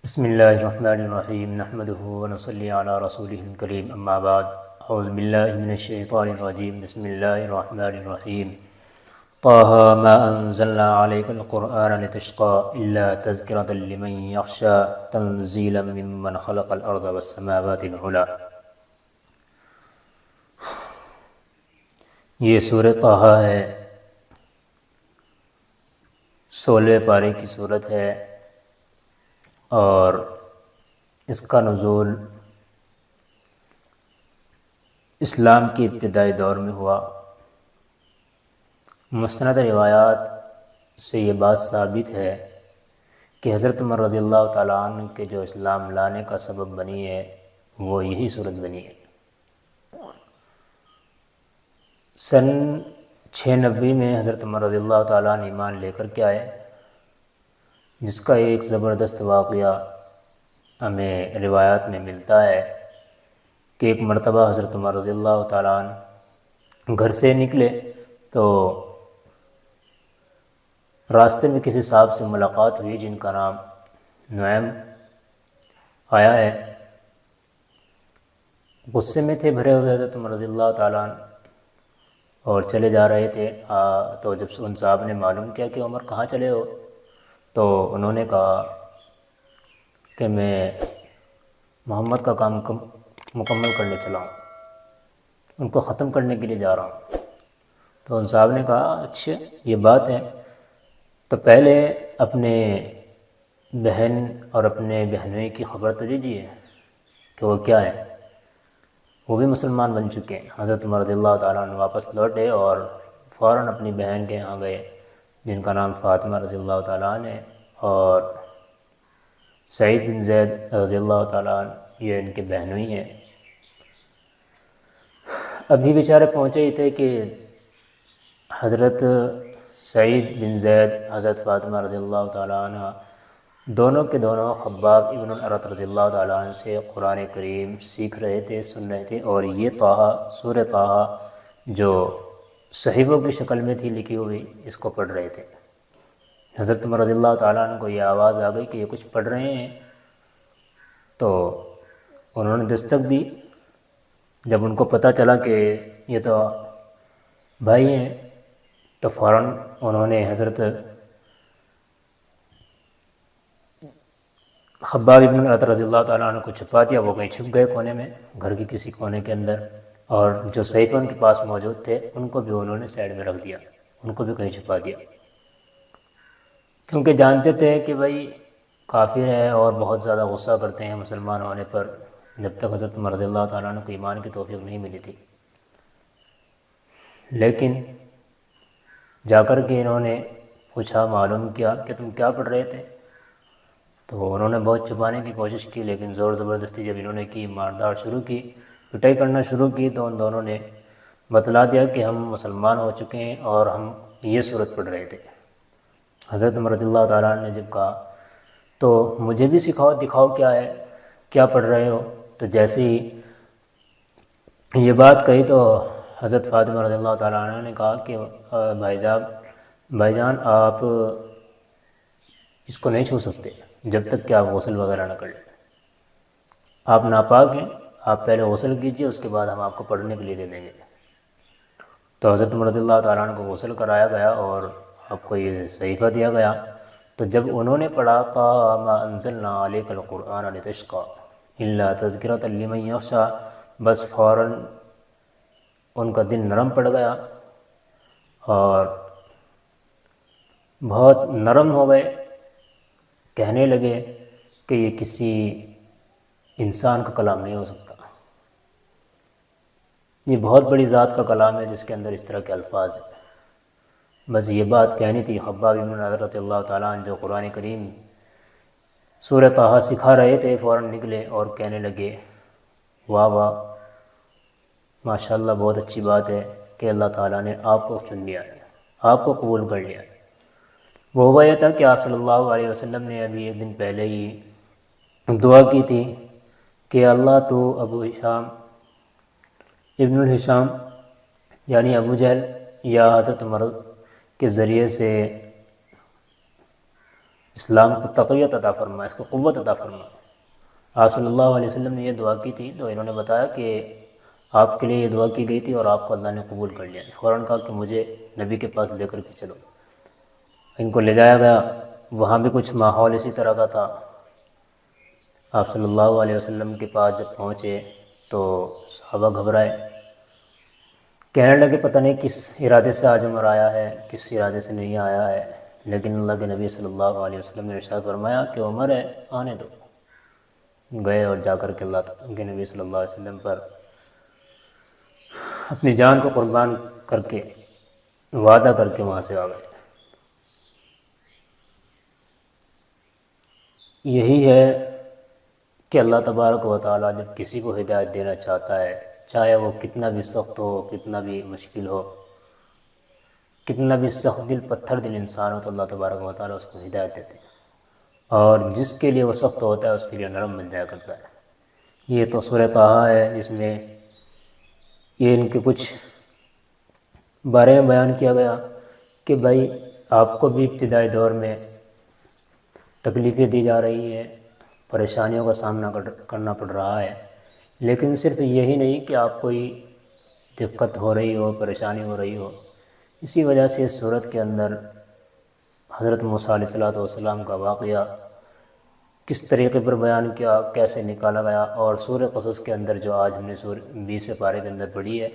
بسم اللہ الرحمن الرحیم نحمده ونصلی علی رسولہ الکریم اما بعد اعوذ باللہ من الشیطان الرجیم بسم اللہ الرحمن الرحیم طه ما انزلنا عليك القرآن لتشقى الا تذکرة لمن یخشى تنزیلا ممن خلق الارض والسماوات العلی۔ یہ سورہ طه ہے، 16 پارے کی صورت ہے، اور اس کا نزول اسلام کی ابتدائی دور میں ہوا۔ مستند روایات سے یہ بات ثابت ہے کہ حضرت عمر رضی اللہ تعالیٰ عنہ کے جو اسلام لانے کا سبب بنی ہے وہ یہی صورت بنی ہے۔ سن 690 میں حضرت عمر رضی اللہ تعالیٰ عنہ ایمان لے کر کے آئے، جس کا ایک زبردست واقعہ ہمیں روایات میں ملتا ہے کہ ایک مرتبہ حضرت عمر رضی اللہ تعالیٰ عنہ گھر سے نکلے تو راستے میں کسی صاحب سے ملاقات ہوئی جن کا نام نعیم آیا ہے۔ غصے میں تھے بھرے ہوئے حضرت عمر رضی اللہ تعالیٰ عنہ اور چلے جا رہے تھے۔ تو جب ان صاحب نے معلوم کیا کہ عمر کہاں چلے ہو، تو انہوں نے کہا کہ میں محمد کا کام مکمل کرنے چلا ہوں، ان کو ختم کرنے کے لیے جا رہا ہوں۔ تو ان صاحب نے کہا اچھا یہ بات ہے، تو پہلے اپنے بہن اور اپنے بہنوئی کی خبر تو لیجیے کہ وہ کیا ہے، وہ بھی مسلمان بن چکے ہیں۔ حضرت عمر رضی اللہ تعالیٰ عنہ واپس لوٹے اور فوراً اپنی بہن کے یہاں گئے جن کا نام فاطمہ رضی اللہ تعالیٰ عنہ ہے، اور سعید بن زید رضی اللہ تعالیٰ عنہ یہ ان کے بہنوئی ہیں۔ ابھی بیچارے پہنچے ہی تھے کہ حضرت سعید بن زید حضرت فاطمہ رضی اللہ تعالیٰ عنہ دونوں کے دونوں خباب ابن الارت رضی اللہ تعالیٰ عنہ سے قرآن کریم سیکھ رہے تھے، سن رہے تھے، اور یہ سورہ طه جو صحیفوں کی شکل میں تھی لکھی ہوئی اس کو پڑھ رہے تھے۔ حضرت عمر رضی اللہ تعالیٰ عنہ کو یہ آواز آ گئی کہ یہ کچھ پڑھ رہے ہیں، تو انہوں نے دستک دی۔ جب ان کو پتہ چلا کہ یہ تو بھائی ہیں تو فوراً انہوں نے حضرت خباب ابن الارت رضی اللہ تعالیٰ عنہ کو چھپا دیا، وہ کہیں چھپ گئے کونے میں، گھر کی کسی کونے کے اندر، اور جو صحیفے ان کے پاس موجود تھے ان کو بھی انہوں نے سائڈ میں رکھ دیا، ان کو بھی کہیں چھپا دیا، کیونکہ جانتے تھے کہ بھائی کافر ہے اور بہت زیادہ غصہ کرتے ہیں مسلمان ہونے پر، جب تک حضرت عمر رضی اللہ تعالیٰ عنہ کو ایمان کی توفیق نہیں ملی تھی۔ لیکن جا کر کے انہوں نے پوچھا، معلوم کیا کہ تم کیا پڑھ رہے تھے، تو انہوں نے بہت چھپانے کی کوشش کی، لیکن زور زبردستی جب انہوں نے کی، ماردار شروع کی، پٹائی کرنا شروع کی، تو ان دونوں نے بتلا دیا کہ ہم مسلمان ہو چکے ہیں اور ہم یہ صورت پڑھ رہے تھے۔ حضرت عمر رضی اللہ تعالیٰ عنہ نے جب کہا تو مجھے بھی سکھاؤ، دکھاؤ کیا ہے، کیا پڑھ رہے ہو۔ تو جیسے ہی یہ بات کہی تو حضرت فاطمہ رضی اللہ تعالیٰ عنہ نے کہا کہ بھائی جان آپ اس کو نہیں چھو سکتے جب تک کہ آپ غسل وغیرہ نہ کر لیں، آپ ناپاک ہیں، آپ پہلے غسل کیجئے، اس کے بعد ہم آپ کو پڑھنے کے لیے دے دیں گے۔ تو حضرت عمر رضی اللہ تعالیٰ عنہ کو غسل کرایا گیا اور آپ کو یہ صحیفہ دیا گیا۔ تو جب انہوں نے پڑھا طه ما انزلنا عليك القرآن لتشقى الا تذکرة لمن یخشى، بس فوراً ان کا دل نرم پڑ گیا اور بہت نرم ہو گئے، کہنے لگے کہ یہ کسی انسان کا کلام نہیں ہو سکتا، یہ بہت بڑی ذات کا کلام ہے جس کے اندر اس طرح کے الفاظ ہیں۔ بس یہ بات کہنی تھی۔ خباب ابن الارت رضی اللہ تعالیٰ عنہ جو قرآن کریم سورہ طه سکھا رہے تھے، فوراً نکلے اور کہنے لگے واہ واہ ماشاءاللہ، بہت اچھی بات ہے کہ اللہ تعالیٰ نے آپ کو چن لیا ہے، آپ کو قبول کر لیا ہے۔ وہ ہوا یہ تھا کہ آپ صلی اللہ علیہ وسلم نے ابھی ایک دن پہلے ہی دعا کی تھی کہ اللہ تو ابو ہشام ابن الہشام یعنی ابو جہل یا حضرت عمر کے ذریعے سے اسلام کو تقویت عطا فرما، اس کو قوت عطا فرما۔ آپ صلی اللہ علیہ وسلم نے یہ دعا کی تھی، تو انہوں نے بتایا کہ آپ کے لیے یہ دعا کی گئی تھی اور آپ کو اللہ نے قبول کر لیا۔ فوراً کہا کہ مجھے نبی کے پاس لے کر کے چلو۔ ان کو لے جایا گیا، وہاں بھی کچھ ماحول اسی طرح کا تھا۔ آپ صلی اللہ علیہ وسلم کے پاس جب پہنچے تو صحابہ گھبرائے، کہنے لگے پتہ نہیں کس ارادے سے آج عمر آیا ہے، کس ارادے سے نہیں آیا ہے، لیکن اللہ کے نبی صلی اللہ علیہ وسلم نے ارشاد فرمایا کہ عمر ہے، آنے دو۔ گئے اور جا کر کے اللہ تعالیٰ کے نبی صلی اللہ علیہ وسلم پر اپنی جان کو قربان کر کے وعدہ کر کے وہاں سے آ گئے۔ یہی ہے کہ اللہ تبارک و تعالیٰ جب کسی کو ہدایت دینا چاہتا ہے، چاہے وہ کتنا بھی سخت ہو، کتنا بھی مشکل ہو، کتنا بھی سخت دل پتھر دل انسان ہو، تو اللہ تبارک و تعالیٰ اس کو ہدایت دیتے ہیں، اور جس کے لیے وہ سخت ہوتا ہے اس کے لیے نرم بن جایا کرتا ہے۔ یہ تو سورہ طٰہٰ ہے جس میں یہ ان کے کچھ بارے میں بیان کیا گیا کہ بھائی آپ کو بھی ابتدائی دور میں تکلیفیں دی جا رہی ہیں، پریشانیوں کا سامنا کرنا پڑ رہا ہے، لیکن صرف یہی نہیں کہ آپ کوئی دقت ہو رہی ہو، پریشانی ہو رہی ہو، اسی وجہ سے اس صورت کے اندر حضرت موسیٰ علیہ السلام کا واقعہ کس طریقے پر بیان کیا، کیسے نکالا گیا، اور سورہ قصص کے اندر جو آج ہم نے 20ویں پارے کے اندر پڑھی ہے،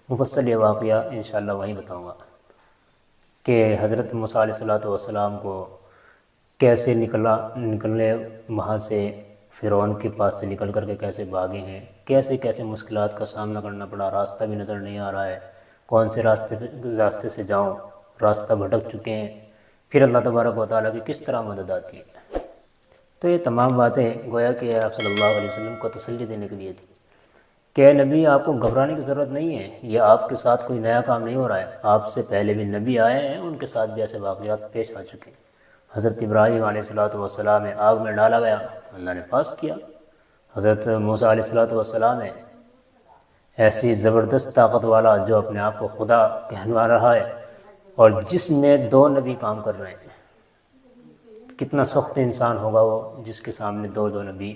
مفصل یہ واقعہ انشاءاللہ وہیں بتاؤں گا کہ حضرت موسیٰ علیہ السلام کو کیسے نکلنے وہاں سے فرعون کے پاس سے نکل کر کے کیسے بھاگے ہیں، کیسے کیسے مشکلات کا سامنا کرنا پڑا، راستہ بھی نظر نہیں آ رہا ہے، کون سے راستے سے جاؤں، راستہ بھٹک چکے ہیں، پھر اللہ تبارک و تعالیٰ کی کس طرح مدد آتی ہے۔ تو یہ تمام باتیں گویا کہ آپ صلی اللہ علیہ وسلم کو تسلی دینے کے لیے تھی کہ اے نبی آپ کو گھبرانے کی ضرورت نہیں ہے، یہ آپ کے ساتھ کوئی نیا کام نہیں ہو رہا ہے، آپ سے پہلے بھی نبی آئے ہیں، ان کے ساتھ بھی ایسے واقعات پیش آ چکے ہیں۔ حضرت ابراہیم علیہ السلام آگ میں ڈالا گیا، اللہ نے پاس کیا۔ حضرت موسیٰ علیہ السلام ہے ایسی زبردست طاقت والا جو اپنے آپ کو خدا کہلوا رہا ہے، اور جس میں 2 نبی کام کر رہے ہیں، کتنا سخت انسان ہوگا وہ جس کے سامنے 2 نبی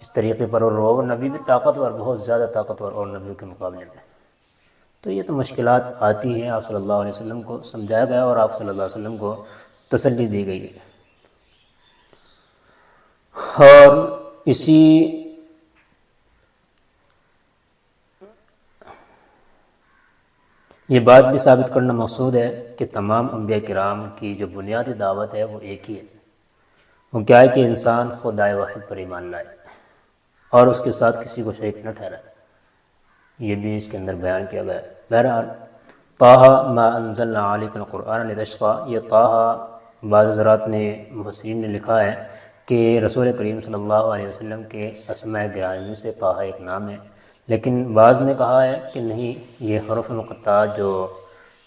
اس طریقے پر، اور وہ نبی بھی طاقتور، بہت زیادہ طاقتور اور نبیوں کے مقابلے میں۔ تو یہ تو مشکلات آتی ہیں، آپ صلی اللہ علیہ وسلم کو سمجھایا گیا اور آپ صلی اللہ علیہ وسلم کو تسلی دی گئی ہے۔ اور یہ بات بھی ثابت کرنا مقصود ہے کہ تمام انبیاء کرام کی جو بنیادی دعوت ہے وہ ایک ہی ہے، وہ کیا ہے کہ انسان خدا واحد پر ایمان لائے اور اس کے ساتھ کسی کو شریک نہ ٹھہرائے۔ یہ بھی اس کے اندر بیان کیا گیا ہے۔ بہرحال طٰہٰ ما انزلنا علیک القرآن لتشقیٰ، یہ طٰہٰ بعض حضرات نے مفسرین نے لکھا ہے کہ رسول کریم صلی اللہ علیہ وسلم کے اسماء گرامی میں سے طٰہٰ ایک نام ہے، لیکن بعض نے کہا ہے کہ نہیں، یہ حروف مقطعات جو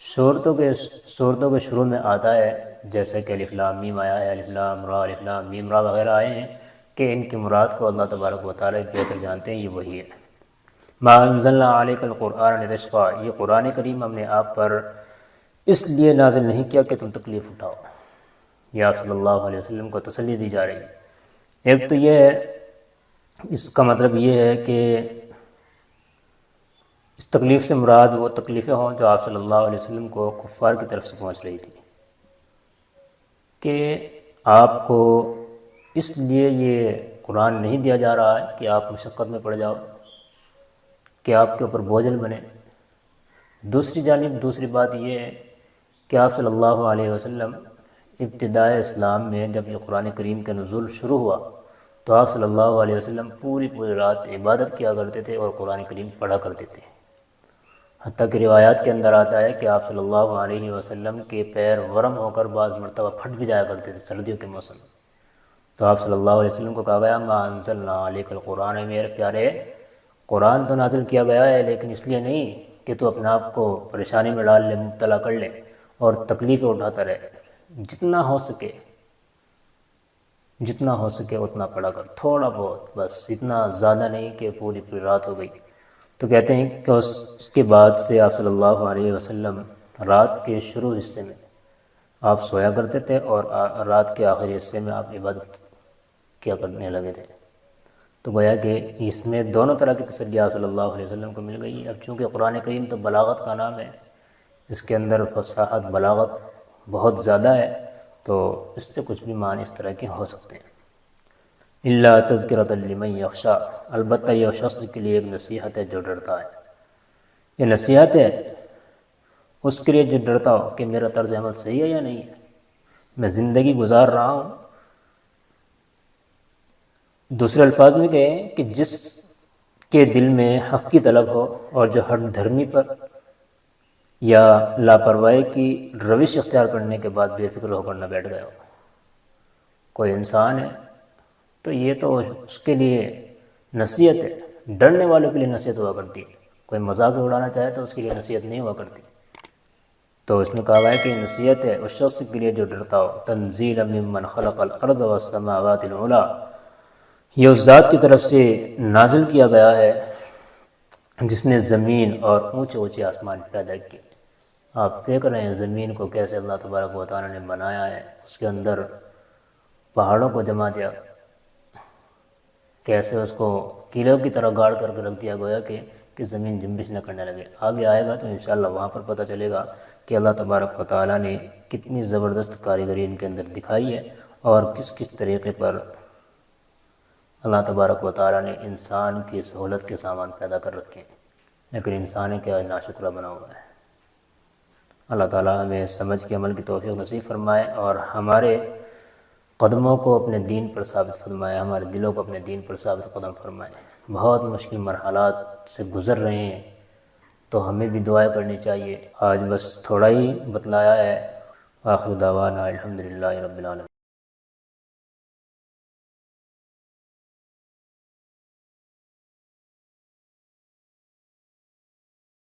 صورتوں کے شروع میں آتا ہے، جیسے کہ الف لام میم آیا ہے، الف لام را، الف لام میم را وغیرہ آئے ہیں، کہ ان کی مراد کو اللہ تبارک و تعالیٰ بہتر جانتے ہیں، یہ وہی ہے۔ ما انزلنا علیک القرآن لتشقیٰ، یہ قرآن کریم ہم نے آپ پر اس لیے نازل نہیں کیا کہ تم تکلیف اٹھاؤ۔ یہ آپ صلی اللہ علیہ وسلم کو تسلی دی جا رہی ہے۔ ایک تو یہ ہے، اس کا مطلب یہ ہے کہ اس تکلیف سے مراد وہ تکلیفیں ہوں جو آپ صلی اللہ علیہ وسلم کو کفار کی طرف سے پہنچ رہی تھی، کہ آپ کو اس لیے یہ قرآن نہیں دیا جا رہا ہے کہ آپ مشقت میں پڑ جاؤ، کہ آپ کے اوپر بوجھل بنے۔ دوسری جانب دوسری بات یہ ہے کہ آپ صلی اللہ علیہ وسلم ابتدائے اسلام میں جب یہ قرآن کریم کا نزول شروع ہوا تو آپ صلی اللہ علیہ وسلم پوری رات عبادت کیا کرتے تھے اور قرآن کریم پڑھا کرتے تھے، حتیٰ کہ روایات کے اندر آتا ہے کہ آپ صلی اللہ علیہ وسلم کے پیر ورم ہو کر بعض مرتبہ پھٹ بھی جایا کرتے تھے سردیوں کے موسم میں۔ تو آپ صلی اللہ علیہ وسلم کو کہا گیا ما انزلنا علیک القرآن، میرے پیارے قرآن تو نازل کیا گیا ہے، لیکن اس لیے نہیں کہ تو اپنے آپ کو پریشانی میں ڈال لے، مبتلا کر لے اور تکلیفیں اٹھاتا رہے۔ جتنا ہو سکے اتنا پڑھا کر، تھوڑا بہت بس، اتنا زیادہ نہیں کہ پوری رات ہو گئی۔ تو کہتے ہیں کہ اس کے بعد سے آپ صلی اللہ علیہ وسلم رات کے شروع حصے میں آپ سویا کرتے تھے اور رات کے آخری حصے میں آپ عبادت کیا کرنے لگے تھے۔ تو گویا کہ اس میں دونوں طرح کی تسلی آپ صلی اللہ علیہ وسلم کو مل گئی ہے۔ اب چونکہ قرآن کریم تو بلاغت کا نام ہے، اس کے اندر فصاحت بلاغت بہت زیادہ ہے، تو اس سے کچھ بھی معنی اس طرح کے ہو سکتے ہیں۔ اللہ تذکرۃ لمن یخشیٰ، البتہ یہ شخص کے لیے ایک نصیحت ہے جو ڈرتا ہے۔ یہ نصیحت ہے اس کے لیے جو ڈرتا ہو کہ میرا طرز عمل صحیح ہے یا نہیں ہے، میں زندگی گزار رہا ہوں۔ دوسرے الفاظ میں کہیں کہ جس کے دل میں حق کی طلب ہو اور جو ہر دھرمی پر یا لاپرواہی کی روش اختیار کرنے کے بعد بے فکر ہو کر نہ بیٹھ گیا ہو۔ کوئی انسان ہے تو یہ تو اس کے لیے نصیحت ہے، ڈرنے والوں کے لیے نصیحت ہوا کرتی ہے۔ کوئی مذاق اڑانا چاہے تو اس کے لیے نصیحت نہیں ہوا کرتی۔ تو اس میں کہا ہے کہ نصیحت ہے اس شخص کے لیے جو ڈرتا ہو۔ تنزیل ممن خلق الارض والسماوات العلی، یہ اس ذات کی طرف سے نازل کیا گیا ہے جس نے زمین اور اونچے اونچے آسمان پیدا کیے۔ آپ دیکھ رہے ہیں زمین کو کیسے اللہ تبارک و تعالیٰ نے بنایا ہے، اس کے اندر پہاڑوں کو جما دیا، کیسے اس کو قلعوں کی طرح گاڑ کر کے رکھ دیا گویا کہ زمین جنبش نہ کرنے لگے۔ آگے آئے گا تو انشاءاللہ وہاں پر پتہ چلے گا کہ اللہ تبارک و تعالیٰ نے کتنی زبردست کاریگری ان کے اندر دکھائی ہے، اور کس کس طریقے پر اللہ تبارک و تعالیٰ نے انسان کی سہولت کے سامان پیدا کر رکھے ہیں، لیکن انسان کیا ناشکرہ بنا ہوا ہے۔ اللہ تعالیٰ ہمیں سمجھ کے عمل کی توفیق نصیب فرمائے اور ہمارے قدموں کو اپنے دین پر ثابت فرمائے، ہمارے دلوں کو اپنے دین پر ثابت قدم فرمائے۔ بہت مشکل مرحلات سے گزر رہے ہیں تو ہمیں بھی دعائیں کرنی چاہیے۔ آج بس تھوڑا ہی بتلایا ہے۔ آخر دعوانا الحمدللہ رب العالمین۔